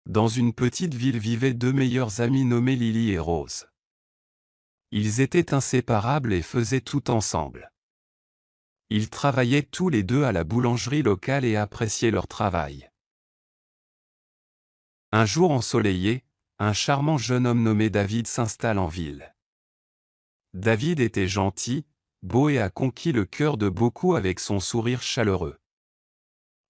Dans une petite ville vivaient deux meilleurs amis nommés Lily et Rose. Ils étaient inséparables et faisaient tout ensemble. Ils travaillaient tous les deux à la boulangerie locale et appréciaient leur travail. Un jour ensoleillé, un charmant jeune homme nommé David s'installe en ville. David était gentil, beau et a conquis le cœur de beaucoup avec son sourire chaleureux.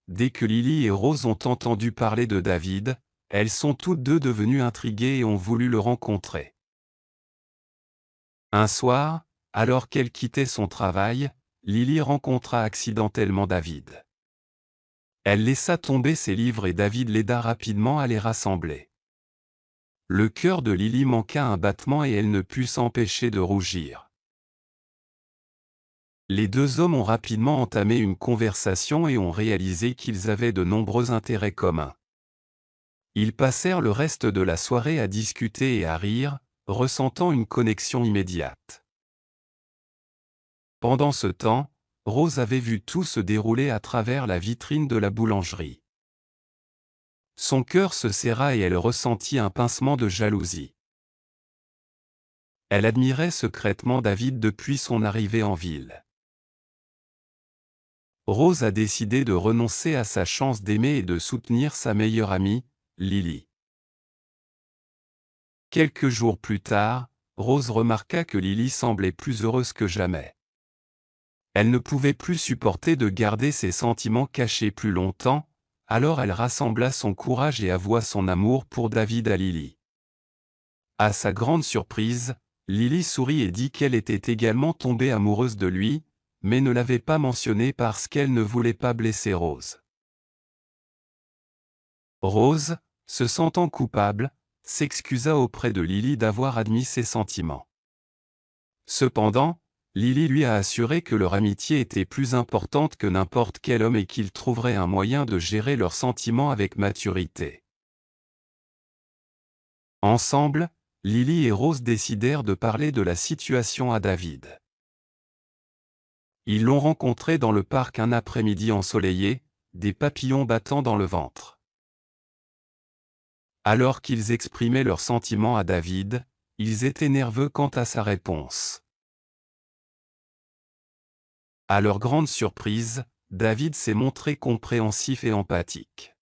Dès que Lily et Rose ont entendu parler de David, elles sont toutes deux devenues intriguées et ont voulu le rencontrer. Un soir, alors qu'elle quittait son travail, Lily rencontra accidentellement David. Elle laissa tomber ses livres et David l'aida rapidement à les rassembler. Le cœur de Lily manqua un battement et elle ne put s'empêcher de rougir. Les deux hommes ont rapidement entamé une conversation et ont réalisé qu'ils avaient de nombreux intérêts communs. Ils passèrent le reste de la soirée à discuter et à rire, ressentant une connexion immédiate. Pendant ce temps, Rose avait vu tout se dérouler à travers la vitrine de la boulangerie. Son cœur se serra et elle ressentit un pincement de jalousie. Elle admirait secrètement David depuis son arrivée en ville. Rose a décidé de renoncer à sa chance d'aimer et de soutenir sa meilleure amie, Lily. Quelques jours plus tard, Rose remarqua que Lily semblait plus heureuse que jamais. Elle ne pouvait plus supporter de garder ses sentiments cachés plus longtemps, alors elle rassembla son courage et avoua son amour pour David à Lily. À sa grande surprise, Lily sourit et dit qu'elle était également tombée amoureuse de lui, mais ne l'avait pas mentionné parce qu'elle ne voulait pas blesser Rose. Rose, se sentant coupable, s'excusa auprès de Lily d'avoir admis ses sentiments. Cependant, Lily lui a assuré que leur amitié était plus importante que n'importe quel homme et qu'ils trouveraient un moyen de gérer leurs sentiments avec maturité. Ensemble, Lily et Rose décidèrent de parler de la situation à David. Ils l'ont rencontré dans le parc un après-midi ensoleillé, des papillons battant dans le ventre. Alors qu'ils exprimaient leurs sentiments à David, ils étaient nerveux quant à sa réponse. À leur grande surprise, David s'est montré compréhensif et empathique.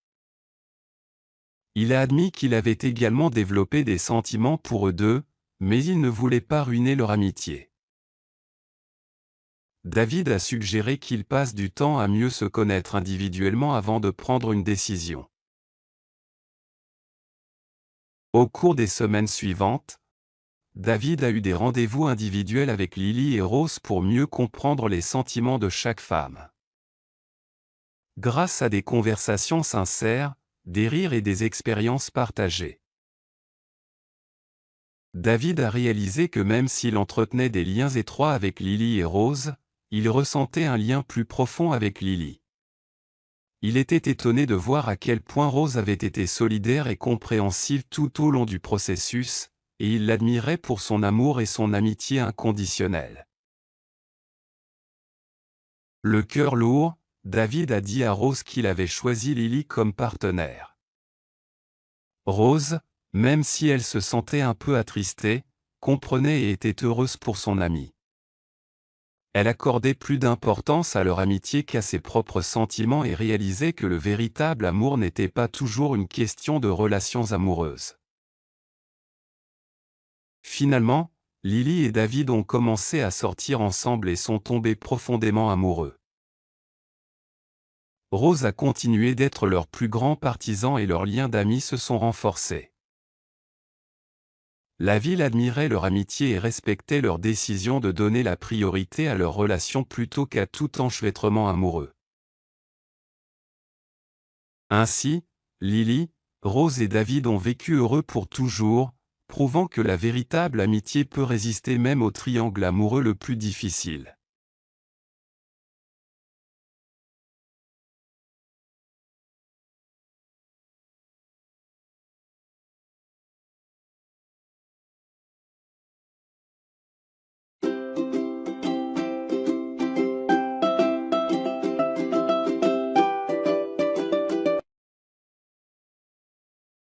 Il a admis qu'il avait également développé des sentiments pour eux deux, mais il ne voulait pas ruiner leur amitié. David a suggéré qu'ils passent du temps à mieux se connaître individuellement avant de prendre une décision. Au cours des semaines suivantes, David a eu des rendez-vous individuels avec Lily et Rose pour mieux comprendre les sentiments de chaque femme. Grâce à des conversations sincères, des rires et des expériences partagées, David a réalisé que même s'il entretenait des liens étroits avec Lily et Rose, il ressentait un lien plus profond avec Lily. Il était étonné de voir à quel point Rose avait été solidaire et compréhensive tout au long du processus, et il l'admirait pour son amour et son amitié inconditionnelle. Le cœur lourd, David a dit à Rose qu'il avait choisi Lily comme partenaire. Rose, même si elle se sentait un peu attristée, comprenait et était heureuse pour son amie. Elle accordait plus d'importance à leur amitié qu'à ses propres sentiments et réalisait que le véritable amour n'était pas toujours une question de relations amoureuses. Finalement, Lily et David ont commencé à sortir ensemble et sont tombés profondément amoureux. Rose a continué d'être leur plus grand partisan et leurs liens d'amis se sont renforcés. La ville admirait leur amitié et respectait leur décision de donner la priorité à leur relation plutôt qu'à tout enchevêtrement amoureux. Ainsi, Lily, Rose et David ont vécu heureux pour toujours, prouvant que la véritable amitié peut résister même au triangle amoureux le plus difficile.